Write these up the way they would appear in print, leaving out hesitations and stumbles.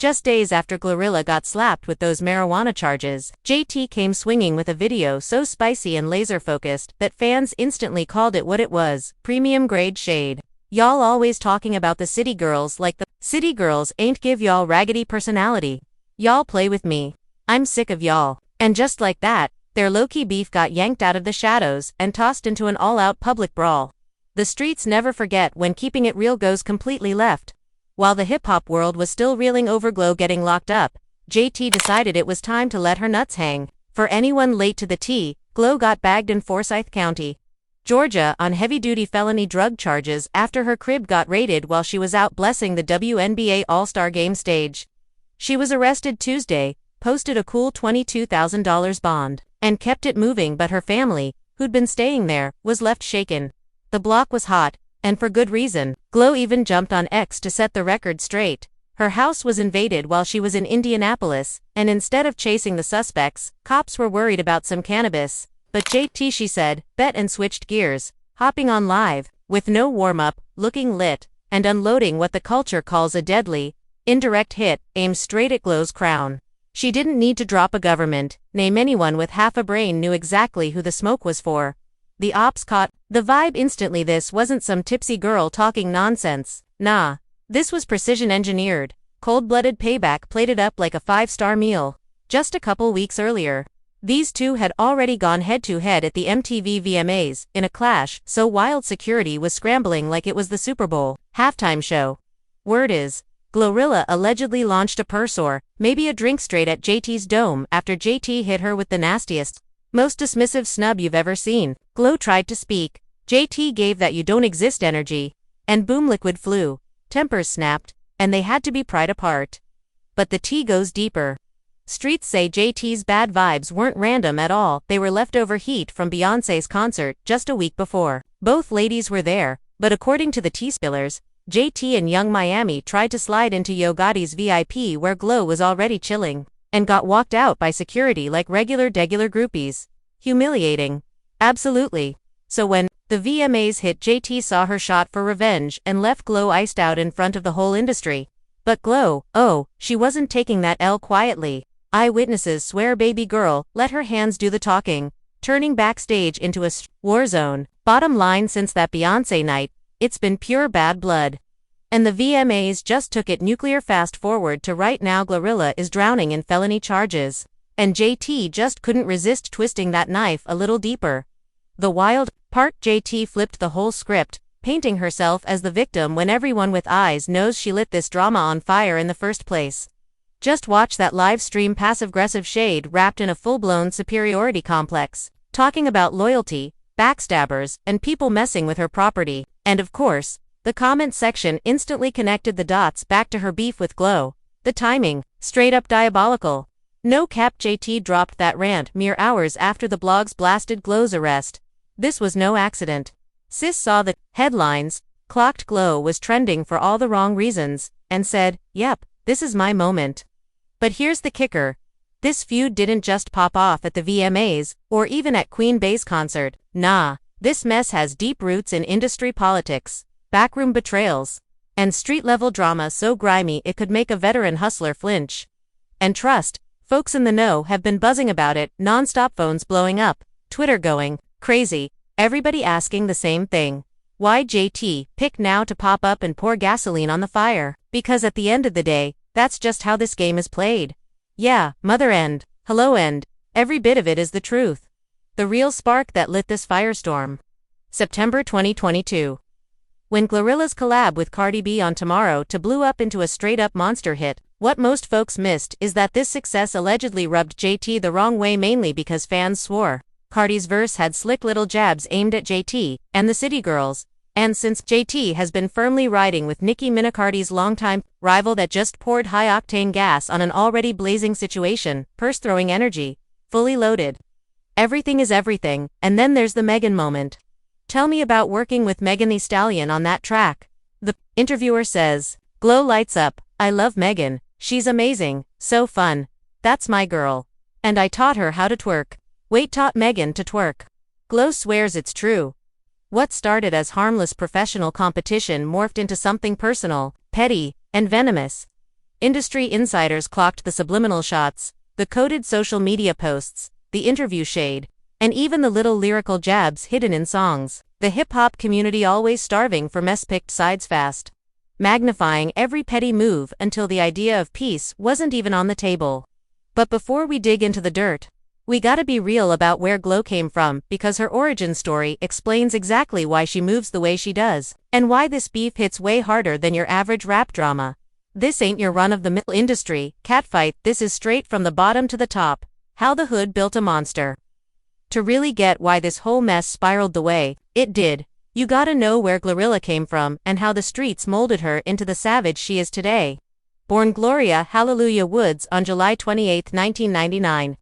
Just days after GloRilla got slapped with those marijuana charges, JT came swinging with a video so spicy and laser-focused that fans instantly called it what it was, premium-grade shade. Y'all always talking about the city girls like the city girls ain't give y'all raggedy personality. Y'all play with me. I'm sick of y'all. And just like that, their low-key beef got yanked out of the shadows and tossed into an all-out public brawl. The streets never forget when keeping it real goes completely left. While the hip-hop world was still reeling over Glo getting locked up, JT decided it was time to let her nuts hang. For anyone late to the tea, Glo got bagged in Forsyth County, Georgia on heavy-duty felony drug charges after her crib got raided while she was out blessing the WNBA All-Star Game stage. She was arrested Tuesday, posted a cool $22,000 bond, and kept it moving, but her family, who'd been staying there, was left shaken. The block was hot, and for good reason. Glo even jumped on X to set the record straight. Her house was invaded while she was in Indianapolis, and instead of chasing the suspects, cops were worried about some cannabis. But JT, she said, bet and switched gears, hopping on live, with no warm-up, looking lit, and unloading what the culture calls a deadly, indirect hit, aimed straight at Glo's crown. She didn't need to drop a government name. Anyone with half a brain knew exactly who the smoke was for. The ops caught the vibe instantly. This wasn't some tipsy girl talking nonsense. Nah. This was precision engineered, cold-blooded payback plated up like a five-star meal. Just a couple weeks earlier, these two had already gone head-to-head at the MTV VMAs, in a clash so wild security was scrambling like it was the Super Bowl halftime show. Word is, GloRilla allegedly launched a purse maybe a drink straight at JT's dome after JT hit her with the nastiest, most dismissive snub you've ever seen. Glo tried to speak. JT gave that you don't exist energy, and boom, liquid flew. Tempers snapped, and they had to be pried apart. But the tea goes deeper. Streets say JT's bad vibes weren't random at all. They were leftover heat from Beyoncé's concert just a week before. Both ladies were there, but according to the tea spillers, JT and Young Miami tried to slide into Yo Gotti's VIP where Glo was already chilling, and got walked out by security like regular groupies. Humiliating. Absolutely. So when the VMAs hit, JT saw her shot for revenge and left Glo iced out in front of the whole industry. But Glo, she wasn't taking that L quietly. Eyewitnesses swear baby girl let her hands do the talking, turning backstage into a war zone. Bottom line, since that Beyoncé night, it's been pure bad blood. And the VMAs just took it nuclear. Fast forward to right now, GloRilla is drowning in felony charges. And JT just couldn't resist twisting that knife a little deeper. The wild part, JT flipped the whole script, painting herself as the victim when everyone with eyes knows she lit this drama on fire in the first place. Just watch that live stream. Passive-aggressive shade wrapped in a full-blown superiority complex, talking about loyalty, backstabbers, and people messing with her property. And of course, the comment section instantly connected the dots back to her beef with Glo. The timing, straight up diabolical. No cap, JT dropped that rant mere hours after the blogs blasted Glo's arrest. This was no accident. Sis saw the headlines, clocked Glo was trending for all the wrong reasons, and said, yep, this is my moment. But here's the kicker. This feud didn't just pop off at the VMAs, or even at Queen Bey's concert. Nah, this mess has deep roots in industry politics, backroom betrayals, and street-level drama so grimy it could make a veteran hustler flinch. And trust, folks in the know have been buzzing about it, non-stop, phones blowing up, Twitter going crazy, everybody asking the same thing. Why JT pick now to pop up and pour gasoline on the fire? Because at the end of the day, that's just how this game is played. Yeah, mother end, hello end, every bit of it is the truth. The real spark that lit this firestorm. September 2022. When GloRilla's collab with Cardi B on Tomorrow to blew up into a straight-up monster hit, what most folks missed is that this success allegedly rubbed JT the wrong way, mainly because fans swore Cardi's verse had slick little jabs aimed at JT and the city girls. And since JT has been firmly riding with Nicki Minaj's longtime rival that just poured high-octane gas on an already blazing situation, purse-throwing energy, fully loaded. Everything is everything, and then there's the Megan moment. Tell me about working with Megan Thee Stallion on that track. The interviewer says, Glo lights up, I love Megan, she's amazing, so fun. That's my girl. And I taught her how to twerk. Wait, taught Megan to twerk. Glo swears it's true. What started as harmless professional competition morphed into something personal, petty, and venomous. Industry insiders clocked the subliminal shots, the coded social media posts, the interview shade, and even the little lyrical jabs hidden in songs. The hip-hop community always starving for mess picked sides fast, magnifying every petty move until the idea of peace wasn't even on the table. But before we dig into the dirt, we gotta be real about where Glo came from, because her origin story explains exactly why she moves the way she does, and why this beef hits way harder than your average rap drama. This ain't your run-of-the-mill industry catfight, this is straight from the bottom to the top, how the hood built a monster. To really get why this whole mess spiraled the way it did, you gotta know where GloRilla came from and how the streets molded her into the savage she is today. Born Gloria Hallelujah Woods on July 28, 1999.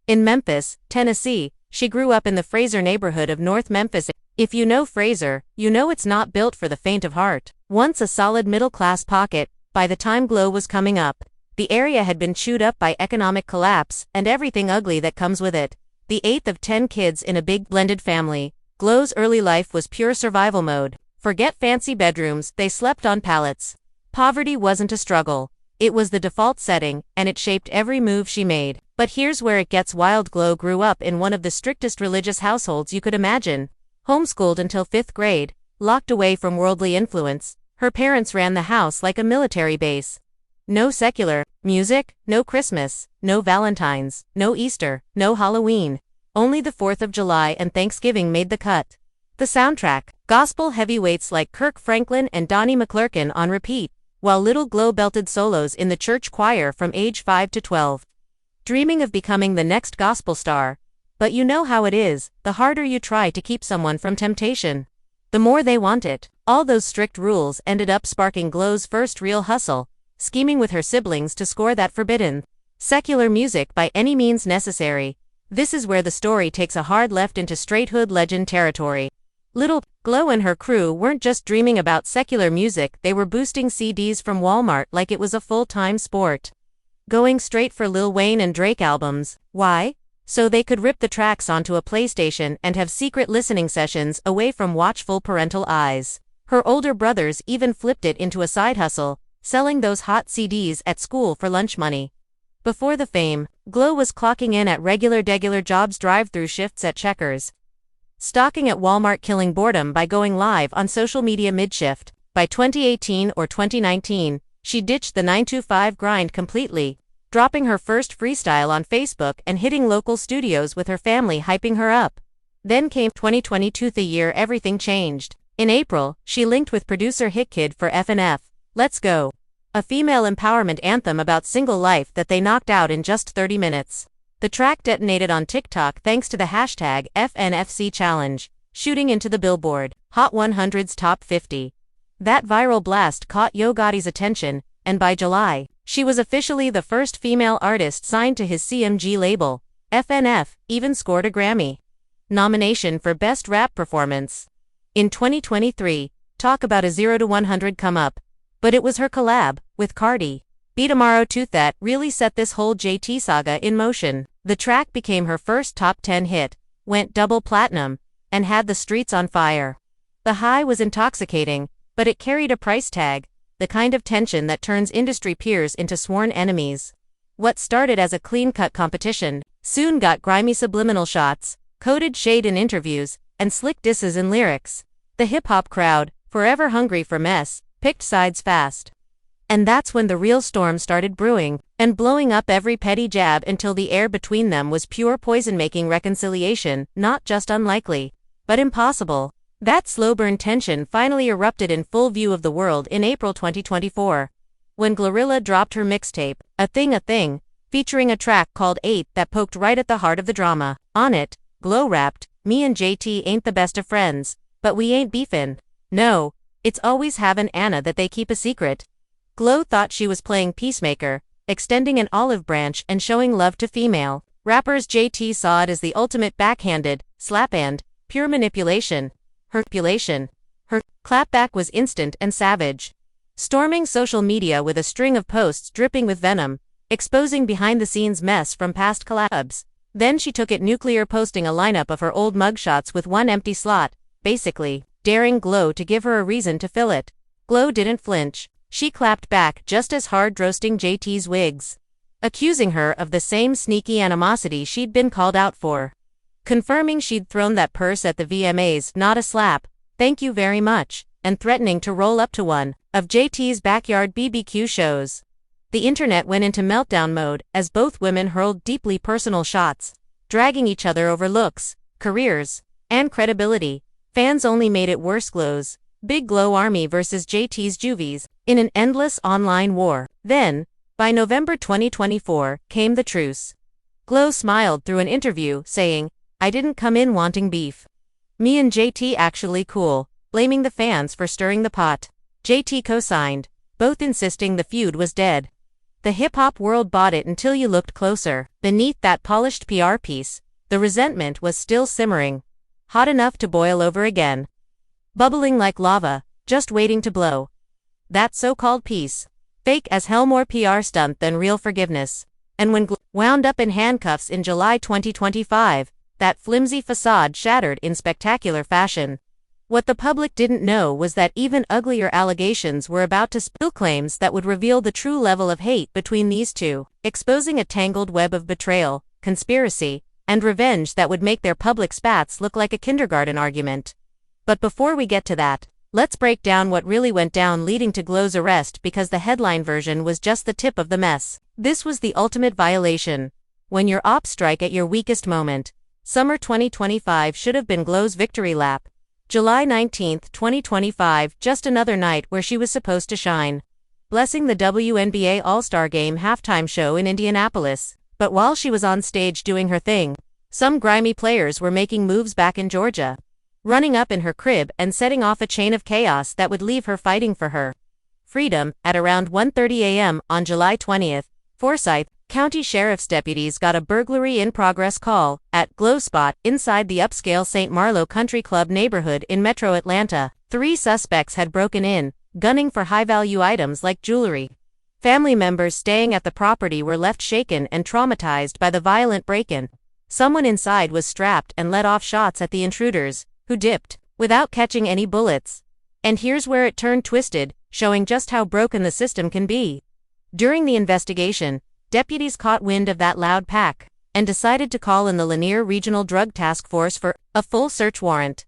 In Memphis, Tennessee, she grew up in the Fraser neighborhood of North Memphis. If you know Fraser, you know it's not built for the faint of heart. Once a solid middle-class pocket, by the time Glo was coming up, the area had been chewed up by economic collapse and everything ugly that comes with it. The 8th of 10 kids in a big blended family, Glo's early life was pure survival mode. Forget fancy bedrooms, they slept on pallets. Poverty wasn't a struggle. It was the default setting, and it shaped every move she made. But here's where it gets wild. Glo grew up in one of the strictest religious households you could imagine. Homeschooled until 5th grade, locked away from worldly influence, her parents ran the house like a military base. No secular music, no Christmas, no Valentine's, no Easter, no Halloween. Only the 4th of July and Thanksgiving made the cut. The soundtrack, gospel heavyweights like Kirk Franklin and Donnie McClurkin on repeat, while little Glo belted solos in the church choir from age 5 to 12. Dreaming of becoming the next gospel star. But you know how it is, the harder you try to keep someone from temptation, the more they want it. All those strict rules ended up sparking Glo's first real hustle, scheming with her siblings to score that forbidden secular music by any means necessary. This is where the story takes a hard left into straight hood legend territory. Little Glo and her crew weren't just dreaming about secular music, they were boosting CDs from Walmart like it was a full-time sport. Going straight for Lil Wayne and Drake albums. Why? So they could rip the tracks onto a PlayStation and have secret listening sessions away from watchful parental eyes. Her older brothers even flipped it into a side hustle, selling those hot CDs at school for lunch money. Before the fame, Glo was clocking in at regular jobs, drive-through shifts at Checkers, stocking at Walmart, killing boredom by going live on social media mid-shift. By 2018 or 2019, she ditched the 9-to-5 grind completely, dropping her first freestyle on Facebook and hitting local studios with her family hyping her up. Then came 2022, the year everything changed. In April, she linked with producer Hitkid for FNF, Let's Go, a female empowerment anthem about single life that they knocked out in just 30 minutes. The track detonated on TikTok thanks to the hashtag FNFC challenge, shooting into the Billboard Hot 100's top 50. That viral blast caught Yo Gotti's attention, and by July, she was officially the first female artist signed to his CMG label. FNF even scored a Grammy nomination for Best Rap Performance. In 2023, talk about a 0 to 100 come up. But it was her collab with Cardi B Tomorrow Tooth that really set this whole JT saga in motion. The track became her first top 10 hit, went double platinum, and had the streets on fire. The high was intoxicating, but it carried a price tag, the kind of tension that turns industry peers into sworn enemies. What started as a clean-cut competition soon got grimy subliminal shots, coded shade in interviews, and slick disses in lyrics. The hip-hop crowd, forever hungry for mess, picked sides fast. And that's when the real storm started brewing, and blowing up every petty jab until the air between them was pure poison, making reconciliation not just unlikely, but impossible. That slow-burn tension finally erupted in full view of the world in April 2024, when GloRilla dropped her mixtape, A Thing, featuring a track called 8 that poked right at the heart of the drama. On it, Glo rapped, "Me and JT ain't the best of friends, but we ain't beefin'. No, it's always havin' Anna that they keep a secret." Glo thought she was playing peacemaker, extending an olive branch and showing love to female rappers. JT saw it as the ultimate backhanded slap and pure manipulation. Her clapback was instant and savage, storming social media with a string of posts dripping with venom, exposing behind-the-scenes mess from past collabs. Then she took it nuclear, posting a lineup of her old mugshots with one empty slot, basically daring Glo to give her a reason to fill it. Glo didn't flinch. She clapped back just as hard, roasting JT's wigs, accusing her of the same sneaky animosity she'd been called out for, confirming she'd thrown that purse at the VMAs, not a slap, thank you very much, and threatening to roll up to one of JT's backyard BBQ shows. The internet went into meltdown mode as both women hurled deeply personal shots, dragging each other over looks, careers, and credibility. Fans only made it worse. GloRilla's Big Glow Army versus JT's Juvies, in an endless online war. Then, by November 2024, came the truce. Glow smiled through an interview, saying, "I didn't come in wanting beef. Me and JT actually cool," blaming the fans for stirring the pot. JT co-signed, both insisting the feud was dead. The hip-hop world bought it until you looked closer. Beneath that polished PR piece, the resentment was still simmering, hot enough to boil over again, bubbling like lava, just waiting to blow. That so-called peace, fake as hell, more PR stunt than real forgiveness. And when wound up in handcuffs in July 2025, that flimsy facade shattered in spectacular fashion. What the public didn't know was that even uglier allegations were about to spill, claims that would reveal the true level of hate between these two, exposing a tangled web of betrayal, conspiracy, and revenge that would make their public spats look like a kindergarten argument. But before we get to that, let's break down what really went down leading to Glow's arrest, because the headline version was just the tip of the mess. This was the ultimate violation. When your ops strike at your weakest moment. Summer 2025 should have been Glow's victory lap. July 19, 2025, just another night where she was supposed to shine, blessing the WNBA All-Star Game halftime show in Indianapolis. But while she was on stage doing her thing, some grimy players were making moves back in Georgia, running up in her crib and setting off a chain of chaos that would leave her fighting for her freedom. At around 1:30 a.m. on July 20th, Forsyth County Sheriff's deputies got a burglary-in-progress call at Glow Spot inside the upscale St. Marlowe Country Club neighborhood in Metro Atlanta. 3 suspects had broken in, gunning for high-value items like jewelry. Family members staying at the property were left shaken and traumatized by the violent break-in. Someone inside was strapped and let off shots at the intruders, who dipped, without catching any bullets. And here's where it turned twisted, showing just how broken the system can be. During the investigation, deputies caught wind of that loud pack, and decided to call in the Lanier Regional Drug Task Force for a full search warrant.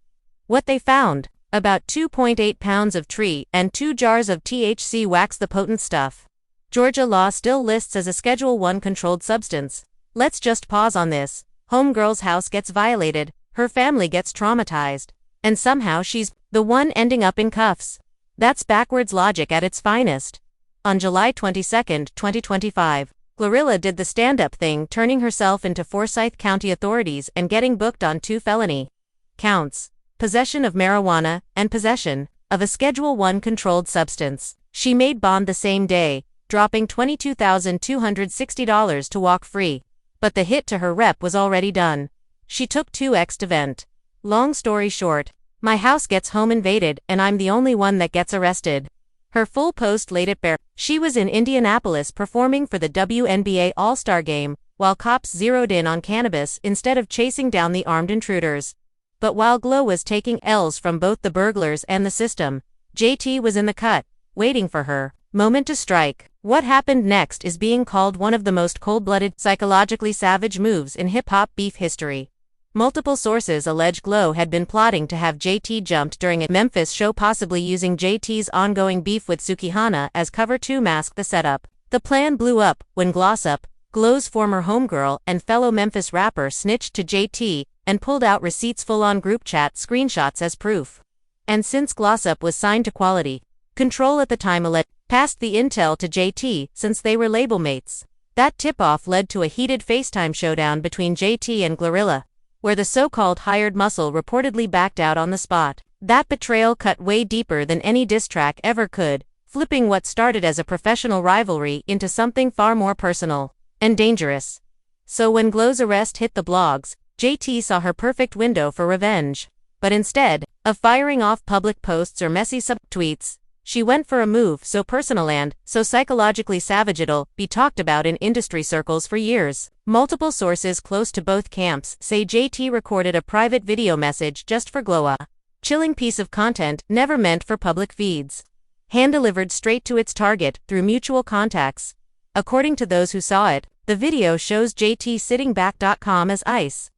What they found? About 2.8 pounds of tree and 2 jars of THC wax, the potent stuff Georgia law still lists as a Schedule I controlled substance. Let's just pause on this. Homegirl's house gets violated, her family gets traumatized, and somehow she's the one ending up in cuffs. That's backwards logic at its finest. On July 22, 2025, GloRilla did the stand-up thing, turning herself into Forsyth County authorities and getting booked on 2 felony counts: possession of marijuana and possession of a Schedule I controlled substance. She made bond the same day, dropping $22,260 to walk free. But the hit to her rep was already done. She took 2x to vent. Long story short, my house gets home invaded and I'm the only one that gets arrested. Her full post laid it bare. She was in Indianapolis performing for the WNBA All-Star Game, while cops zeroed in on cannabis instead of chasing down the armed intruders. But while Glow was taking L's from both the burglars and the system, JT was in the cut, waiting for her moment to strike. What happened next is being called one of the most cold-blooded, psychologically savage moves in hip-hop beef history. Multiple sources allege Glow had been plotting to have JT jumped during a Memphis show, possibly using JT's ongoing beef with Sukihana as cover to mask the setup. The plan blew up when Glossop, Glow's former homegirl and fellow Memphis rapper, snitched to JT and pulled out receipts full-on group chat screenshots as proof. And since Glossop was signed to Quality Control at the time, passed the intel to JT since they were label mates. That tip-off led to a heated FaceTime showdown between JT and GloRilla, where the so-called hired muscle reportedly backed out on the spot. That betrayal cut way deeper than any diss track ever could, flipping what started as a professional rivalry into something far more personal and dangerous. So when Glow's arrest hit the blogs, JT saw her perfect window for revenge. But instead of firing off public posts or messy sub-tweets, she went for a move so personal and so psychologically savage it'll be talked about in industry circles for years. Multiple sources close to both camps say JT recorded a private video message just for Glow, a chilling piece of content never meant for public feeds. hand-delivered straight to its target through mutual contacts. According to those who saw it, the video shows JT sitting back calm as ice,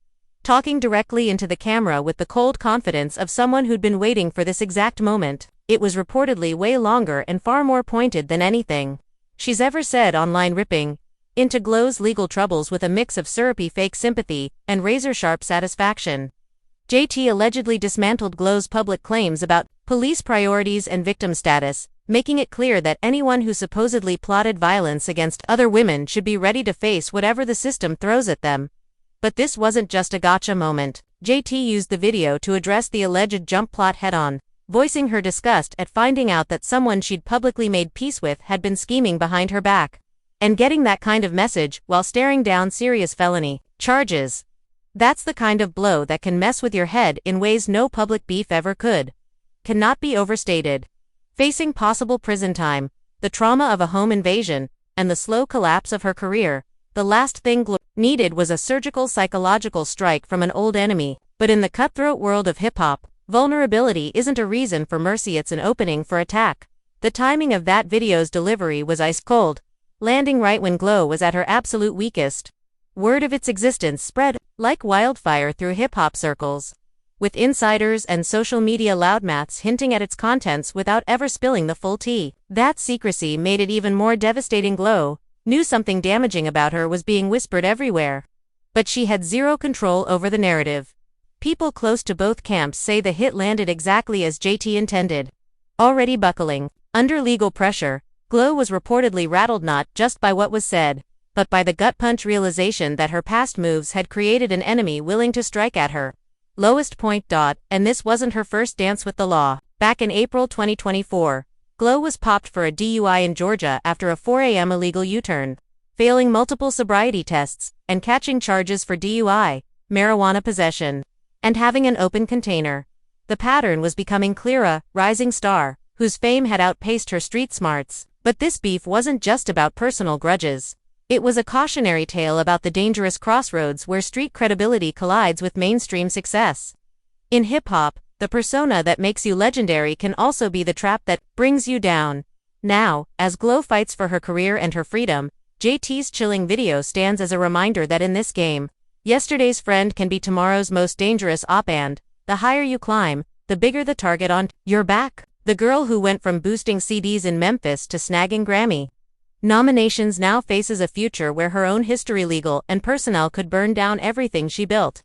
talking directly into the camera with the cold confidence of someone who'd been waiting for this exact moment. It was reportedly way longer and far more pointed than anything she's ever said online, ripping into Glo's legal troubles with a mix of syrupy fake sympathy and razor-sharp satisfaction. JT allegedly dismantled Glo's public claims about police priorities and victim status, making it clear that anyone who supposedly plotted violence against other women should be ready to face whatever the system throws at them. But this wasn't just a gotcha moment. JT used the video to address the alleged jump plot head-on, voicing her disgust at finding out that someone she'd publicly made peace with had been scheming behind her back. And getting that kind of message while staring down serious felony charges. That's the kind of blow that can mess with your head in ways no public beef ever could. Cannot be overstated. Facing possible prison time, the trauma of a home invasion, and the slow collapse of her career, the last thing Glo needed was a surgical psychological strike from an old enemy. But in the cutthroat world of hip-hop, vulnerability isn't a reason for mercy, it's an opening for attack. The timing of that video's delivery was ice-cold, landing right when Glo was at her absolute weakest. Word of its existence spread like wildfire through hip-hop circles, with insiders and social media loudmouths hinting at its contents without ever spilling the full tea. That secrecy made it even more devastating. Glo knew something damaging about her was being whispered everywhere, but she had zero control over the narrative. People close to both camps say the hit landed exactly as JT intended. Already buckling under legal pressure, Glo was reportedly rattled not just by what was said, but by the gut-punch realization that her past moves had created an enemy willing to strike at her lowest point. And this wasn't her first dance with the law. Back in April 2024, Glo was popped for a DUI in Georgia after a 4 a.m. illegal U-turn, failing multiple sobriety tests, and catching charges for DUI, marijuana possession, and having an open container. The pattern was becoming clear: a rising star, whose fame had outpaced her street smarts. But this beef wasn't just about personal grudges. It was a cautionary tale about the dangerous crossroads where street credibility collides with mainstream success. In hip-hop, the persona that makes you legendary can also be the trap that brings you down. Now, as Glo fights for her career and her freedom, JT's chilling video stands as a reminder that in this game, yesterday's friend can be tomorrow's most dangerous op, and the higher you climb, the bigger the target on your back. The girl who went from boosting CDs in Memphis to snagging Grammy nominations now faces a future where her own history, legal and personnel, could burn down everything she built.